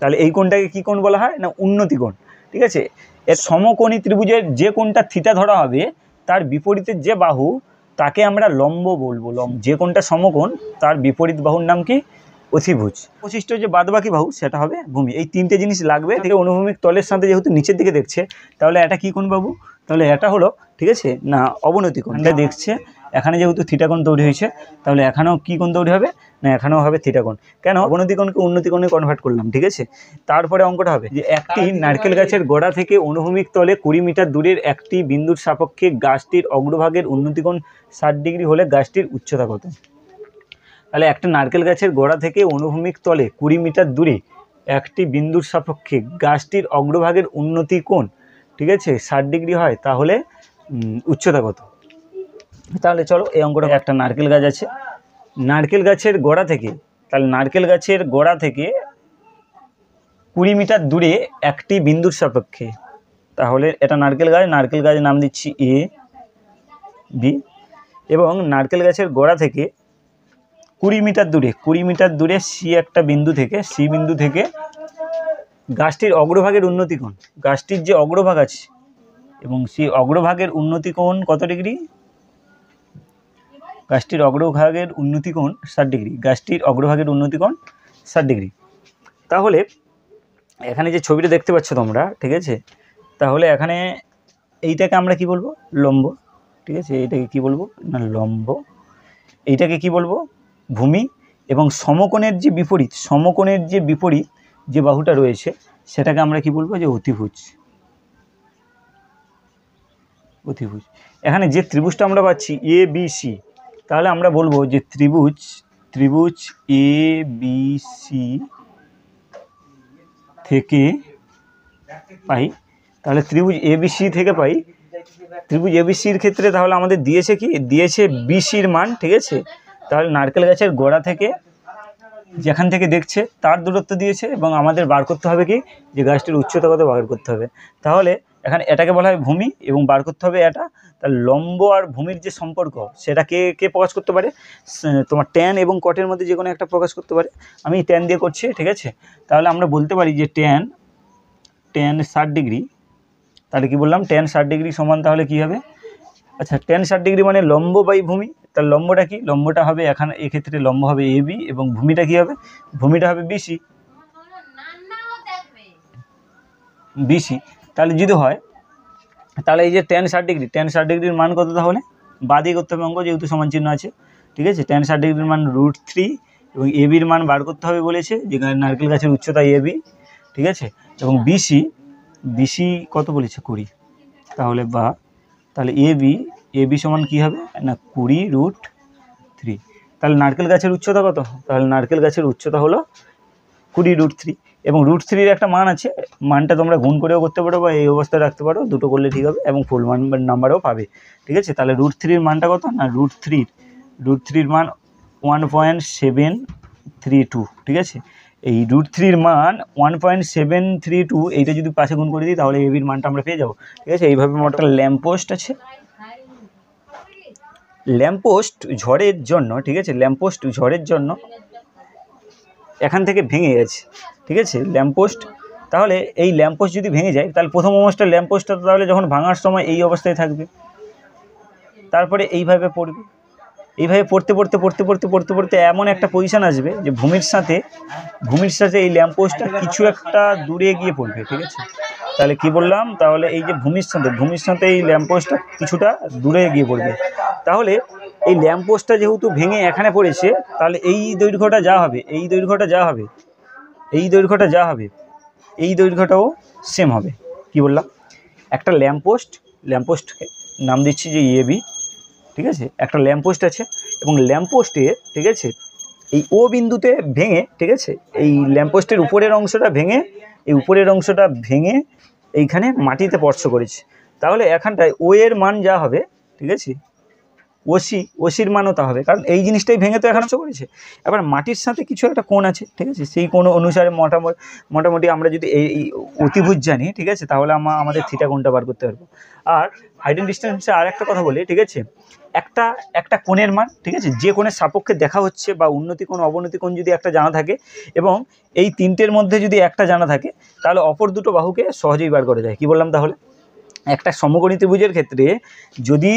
তাহলে এই কোণটাকে কী কোণ বলা হয় না উন্নতি কোণ। ঠিক আছে, এর সমকোণী ত্রিভুজের যে কোণটা থিটা ধরা হবে তার বিপরীতের যে বাহু তাকে আমরা লম্ব বলবো। যে কোণটা সমকোণ তার বিপরীত বাহুর নাম কি? অতিভুজ। অবশিষ্ট যে বাদবাকি বাহু সেটা হবে ভূমি। এই তিনটে জিনিস লাগবে। থেকে অনুভূমিক তলের সাথে যেহেতু নিচের দিকে দেখছে, তাহলে এটা কী কোণ পাবো? তাহলে এটা হলো, ঠিক আছে, না অবনতি কোণ। এটা দেখছে এখানে যেহেতু থিটা কোণ তৈরি হয়েছে, তাহলে এখানেও কী কোণ তৈরি হবে না এখানেও হবে থিটা কোণ। কেন? অবনতি কোণকে উন্নতি কোণে কনভার্ট করলাম। ঠিক আছে, তারপরে অঙ্কটা হবে যে একটি নারকেল গাছের গোড়া থেকে অনুভূমিক তলে 20 মিটার দূরের একটি বিন্দুর সাপেক্ষে গাছটির অগ্রভাগের উন্নতি কোণ 60 ডিগ্রি হলে গাছটির উচ্চতা কত? তাহলে একটা নারকেল গাছের গোড়া থেকে অনুভূমিক তলে 20 মিটার দূরে একটি বিন্দুর সাপেক্ষে গাছটির অগ্রভাগের উন্নতি কোণ, ঠিক আছে, 60 ডিগ্রি হয়, তাহলে উচ্চতা কত? তাহলে চলো এই অঙ্কটা। একটা নারকেল গাছ আছে, নারকেল গাছের গোড়া থেকে, তাহলে নারকেল গাছের গোড়া থেকে 20 মিটার দূরে একটি বিন্দুর সাপেক্ষে, তাহলে এটা নারকেল গাছ, নারকেল গাছের নাম দিচ্ছি এ বি, এবং নারকেল গাছের গোড়া থেকে 20 মিটার দূরে সি একটা বিন্দু থেকে, সি বিন্দু থেকে গাছটির অগ্রভাগের উন্নতি কোণ, গাছটির যে অগ্রভাগ আছে এবং সেই অগ্রভাগের উন্নতি কোণ কত ডিগ্রি? গাছটির অগ্রভাগের উন্নতি কোণ 60 ডিগ্রি, গাছটির অগ্রভাগের উন্নতি কোণ 60 ডিগ্রি। তাহলে এখানে যে ছবিটা দেখতে পাচ্ছ তোমরা, ঠিক আছে, তাহলে এখানে এইটাকে আমরা কি বলবো? লম্ব। ঠিক আছে, এইটাকে কি বলবো না লম্ব, এইটাকে কি বলবো? ভূমি। এবং সমকোণের যে বিপরীত, সমকোণের যে বিপরীত যে বাহুটা রয়েছে সেটাকে আমরা কি বলবো? যে অতিভুজ। অতিভুজ। এখানে যে ত্রিভুজটা আমরা পাচ্ছি এ বি সি, তাহলে আমরা বলবো যে ত্রিভুজ এ বি সি থেকে পাই, তাহলে ত্রিভুজ এ বি সি থেকে পাই, ত্রিভুজ এ বি সির ক্ষেত্রে তাহলে আমাদের দিয়েছে কি? দিয়েছে বিসির মান। ঠিক আছে, তাহলে নারকেল গাছের গোড়া থেকে যেখান থেকে দেখছে তার দূরত্ব দিয়েছে, এবং আমাদের বার করতে হবে কি? যে গাছটির উচ্চতা কত বার করতে হবে। তাহলে এখানে এটাকে বলা হয় ভূমি এবং বার করতে হবে এটা। তার লম্ব আর ভূমির যে সম্পর্ক সেটা কে প্রকাশ করতে পারে? তোমার ট্যান এবং কটের মধ্যে যে কোনো একটা প্রকাশ করতে পারে। আমি ট্যান দিয়ে করছি। ঠিক আছে, তাহলে আমরা বলতে পারি যে ট্যান 60 ডিগ্রি, তাহলে কি বললাম? ট্যান 60 ডিগ্রি সমান তাহলে কি হবে? আচ্ছা, ট্যান 60 ডিগ্রি মানে লম্ব বাই ভূমি। তার লম্বটা কি? লম্বটা হবে এখানে এক্ষেত্রে লম্ব হবে এ বি, এবং ভূমিটা কি হবে? ভূমিটা হবে বিসি। বিসি তাহলে যদি হয়, তাহলে এই যে ট্যান 60 ডিগ্রি, ট্যান 60 ডিগ্রির মান কত? তাহলে বাদিয়ে করতে হবে অঙ্ক, যেহেতু সমান চিহ্ন আছে। ঠিক আছে, ট্যান 60 ডিগ্রির মান √3, এবং এ বির মান বার করতে হবে বলেছে, যেখানে নারকেল গাছের উচ্চতা এ বি। ঠিক আছে, এবং বিসি কত বলেছে? 20। তাহলে তাহলে এ বি সমান কী হবে না 20√3। তাহলে নারকেল গাছের উচ্চতা কত? তাহলে নারকেল গাছের উচ্চতা হলো 20√3, এবং √3-র একটা মান আছে, মানটা তোমরা গুণ করেও করতে পারো বা এই অবস্থায় রাখতে পারো, দুটো করলে ঠিক হবে, এবং ফুল নাম্বারও পাবে। ঠিক আছে, তাহলে √3-র মানটা কত না √3-র মান 1.732। ঠিক আছে, এই √3-র মান 1.732, এইটা যদি পাশে গুণ করে দিই তাহলে এ বির মানটা আমরা পেয়ে যাবো। ঠিক আছে, এইভাবে আমার একটা ল্যাম্পপোস্ট আছে, ল্যাম্পপোস্ট ঝড়ের জন্য, ঠিক আছে, ল্যাম্পপোস্ট ঝড়ের জন্য এখান থেকে ভেঙে গেছে। ঠিক আছে, ল্যাম্পপোস্ট, তাহলে এই ল্যাম্পপোস্ট যদি ভেঙে যায়, তাহলে প্রথম অবস্থা ল্যাম্পপোস্টটা তাহলে যখন ভাঙার সময় এই অবস্থায় থাকবে, তারপরে এইভাবে পড়বে, এইভাবে পড়তে পড়তে এমন একটা পজিশান আসবে যে ভূমির সাথে এই ল্যাম্পপোস্টটা কিছু একটা দূরে গিয়ে পড়বে। ঠিক আছে, তাহলে কি বললাম? তাহলে এই যে ভূমির সাথে এই ল্যাম্পপোস্টটা কিছুটা দূরে গিয়ে পড়বে। তাহলে এই ল্যাম্পপোস্টটা যেহেতু ভেঙে এখানে পড়েছে, তাহলে এই দৈর্ঘ্যটা যা হবে, এই দৈর্ঘ্যটাও সেম হবে। কি বললাম? একটা ল্যাম্পপোস্টকে নাম দিচ্ছি যে এ বি। ঠিক আছে, একটা ল্যাম্পপোস্ট আছে, এবং ল্যাম্পপোস্টে, ঠিক আছে, এই ও বিন্দুতে ভেঙে, ঠিক আছে, এই ল্যাম্পপোস্টের উপরের অংশটা ভেঙে এইখানে মাটিতে স্পর্শ করেছে। তাহলে এখানটায় ও এর মান যা হবে, ঠিক আছে, ওসির মানও তা হবে, কারণ এই জিনিসটাই ভেঙে তো এখানে করেছে। এবার মাটির সাথে কিছু একটা কোণ আছে। ঠিক আছে, সেই কোণ অনুসারে মোটামুটি আমরা যদি এই অতিভুজ জানি, ঠিক আছে, তাহলে আমাদের থিটা কোণটা বার করতে পারবো। আর হাইট অ্যান্ড ডিস্টেন্সে আর একটা কথা বলি, ঠিক আছে, একটা একটা কোণের মান, ঠিক আছে, যে কোণের সাপেক্ষে দেখা হচ্ছে বা উন্নতি কোণ অবনতি কোণ যদি একটা জানা থাকে এবং এই তিনটের মধ্যে যদি একটা জানা থাকে, তাহলে অপর দুটো বাহুকে সহজেই বার করা যায়। কি বললাম তাহলে? একটা সমকোণী ত্রিভুজের ক্ষেত্রে যদি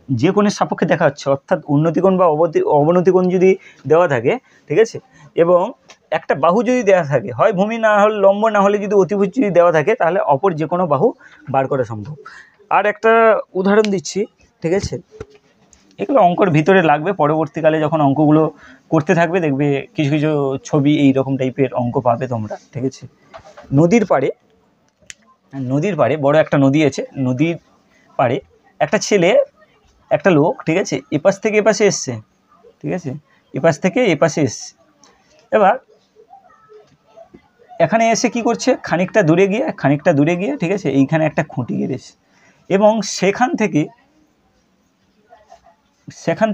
যে কোণের সাপেক্ষে দেখা হচ্ছে, অর্থাৎ উন্নতি কোণ বা অবনতি কোণ যদি দেওয়া থাকে, ঠিক আছে, এবং একটা বাহু যদি দেওয়া থাকে, হয় ভূমি না হলে লম্ব, না হলে যদি অতিভুজ যদি দেওয়া থাকে, তাহলে অপর যে কোনো বাহু বার করা সম্ভব। আর একটা উদাহরণ দিচ্ছি, ঠিক আছে, এগুলো অঙ্কর ভিতরে লাগবে, পরবর্তীকালে যখন অঙ্কগুলো করতে থাকবে দেখবে কিছু কিছু ছবি এই রকম টাইপের অঙ্ক পাবে তোমরা, ঠিক আছে। নদীর পাড়ে বড় একটা নদী আছে, নদীর পাড়ে একটা ছেলে, একটা লোক, ঠিক আছে, এপাশ থেকে এপাশে এসছে, ঠিক আছে, এপাশ থেকে এপাশে এসছে। এবার এখানে এসে কি করছে, খানিকটা দূরে গিয়ে, ঠিক আছে, এইখানে একটা খুঁটি গেড়েছে এবং সেখান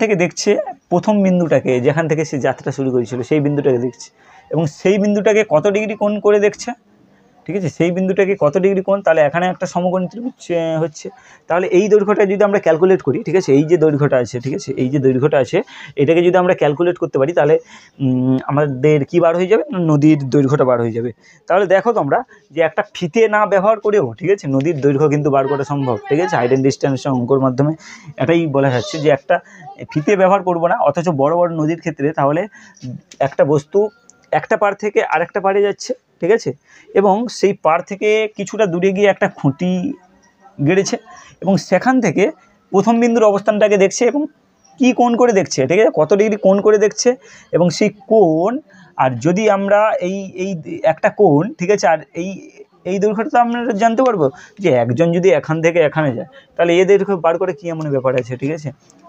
থেকে দেখছে প্রথম বিন্দুটাকে, যেখান থেকে সে যাত্রা শুরু করেছিল সেই বিন্দুটাকে দেখছে এবং সেই বিন্দুটাকে কত ডিগ্রি কোণ করে দেখছে, ঠিক আছে, সেই বিন্দুটাকে কত ডিগ্রি কোণ, তাহলে এখানে একটা সমকোণী ত্রিভুজ হচ্ছে। তাহলে এই দৈর্ঘ্যটা যদি আমরা ক্যালকুলেট করি, ঠিক আছে, এই যে দৈর্ঘ্যটা আছে, ঠিক আছে, এই যে দৈর্ঘ্যটা আছে, এটাকে যদি আমরা ক্যালকুলেট করতে পারি, তাহলে আমাদের কি বার হয়ে যাবে, নদীর দৈর্ঘ্যটা বার হয়ে যাবে। তাহলে দেখো তোমরা যে একটা ফিতে না ব্যবহার করেও, ঠিক আছে, নদীর দৈর্ঘ্য কিন্তু বার করা সম্ভব, ঠিক আছে, হাইট অ্যান্ড ডিস্টেন্সের অঙ্কর মাধ্যমে এটাই বলা যাচ্ছে যে একটা ফিতে ব্যবহার করব না, অথচ বড় বড় নদীর ক্ষেত্রে তাহলে একটা বস্তু একটা পাড় থেকে আরেকটা পাড়ে যাচ্ছে, ঠিক আছে, এবং সেই পাড় থেকে কিছুটা দূরে গিয়ে একটা খুঁটি গেড়েছে এবং সেখান থেকে প্রথম বিন্দুর অবস্থানটাকে দেখছে এবং কি কোণ করে দেখছে, ঠিক আছে, কত ডিগ্রি কোণ করে দেখছে এবং সেই কোণ, আর যদি আমরা এই এই একটা কোণ, ঠিক আছে, আর এই দৈর্ঘ্যটা তো আমরা জানতে পারবো যে একজন যদি এখান থেকে এখানে যায়, তাহলে এ দৈর্ঘ্য বার করে কী এমন ব্যাপার আছে, ঠিক আছে,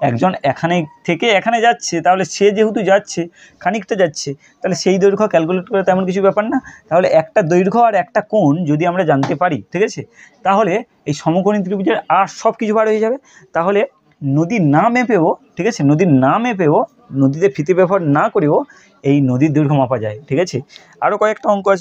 একজন এখানে থেকে এখানে যাচ্ছে, তাহলে সে যেহেতু যাচ্ছে খানিকটা যাচ্ছে, তাহলে সেই দৈর্ঘ্য ক্যালকুলেট করে তেমন কিছু ব্যাপার না। তাহলে একটা দৈর্ঘ্য আর একটা কোণ যদি আমরা জানতে পারি, ঠিক আছে, তাহলে এই সমকোণী ত্রিভুজের আর সব কিছু বার হয়ে যাবে। তাহলে নদীর না মেপেও, ঠিক আছে, নদীতে ফিতে ব্যবহার না করেও এই নদীর দৈর্ঘ্য মাপা যায়, ঠিক আছে। আরও কয়েকটা অঙ্ক আছে।